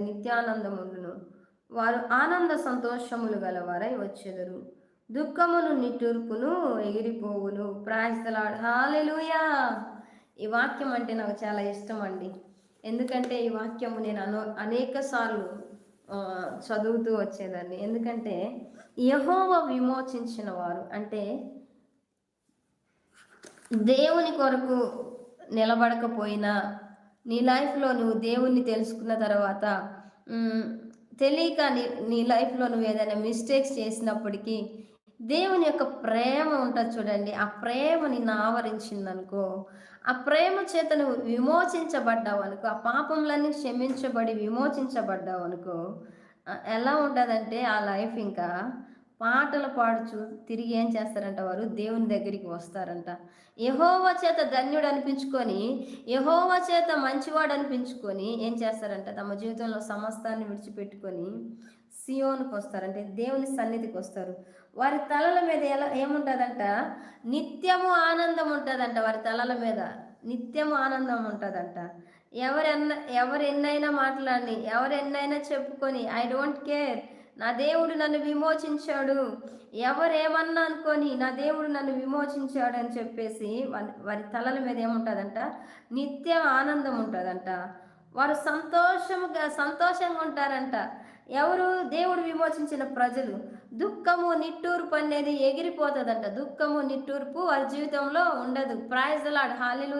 నిత్యానందముండును. వారు ఆనంద సంతోషములు గలవారై వచ్చెదరు. దుఃఖమును నిట్టూర్పును ఎగిరిపోవును. Praise the lord. హల్లెలూయా! ఈ వాక్యం అంటే నాకు చాలా ఇష్టమండి. ఎందుకంటే ఈ వాక్యము నేను అనేక సార్లు చదువుతూ వచ్చేదాన్ని. ఎందుకంటే యెహోవా విమోచించిన వారు అంటే దేవుని కొరకు నిలబడకపోయినా, నీ లైఫ్‌లో నువ్వు దేవుణ్ణి తెలుసుకున్న తర్వాత హ్మ్, తెలియక నీ నీ లైఫ్‌లో నువ్వు ఏదైనా మిస్టేక్స్ చేసినప్పటికీ, దేవుని యొక్క ప్రేమ ఉంటది చూడండి. ఆ ప్రేమ నిన్ను ఆవరించిందనుకో, ఆ ప్రేమ చేత నువ్వు విమోచించబడ్డావనుకో, ఆ పాపములన్నీ క్షమించబడి విమోచించబడ్డావనుకో, ఎలా ఉంటదంటే ఆ లైఫ్ ఇంకా పాటలు పాడుచు తిరిగి ఏం చేస్తారంట వారు దేవుని దగ్గరికి వస్తారంట. యెహోవా చేత ధన్యుడు అనిపించుకొని, యెహోవా చేత మంచివాడు అనిపించుకొని ఏం చేస్తారంట తమ జీవితంలో సమస్తాన్ని విడిచిపెట్టుకొని సియోనుకొస్తారు. అంటే దేవుని సన్నిధికొస్తారు. వారి తలల మీద ఏముంటదంట, నిత్యము ఆనందం ఉంటదంట వారి తలల మీద. నిత్యము ఆనందం ఉంటదంట. ఎవరెన్న ఎవరెన్నైనా మాట్లాడని, ఎవరెన్నైనా చెప్పుకొని ఐ డోంట్ కేర్. నా దేవుడు నన్ను విమోచించాడు. ఎవరేమన్నా అనుకోని నా దేవుడు నన్ను విమోచించాడు అని చెప్పేసి వారి తలల మీద ఏముంటదంట, నిత్య ఆనందం ఉంటదంట. వారు సంతోషంగా ఉంటారంట. ఎవరు? దేవుడు విమోచించిన ప్రజలు. దుఃఖము, నిట్టూర్పు అనేది ఎగిరిపోతదంట. దుఃఖము, నిట్టూర్పు వారి జీవితంలో ఉండదు. Praise the lord. హల్లెలూయా!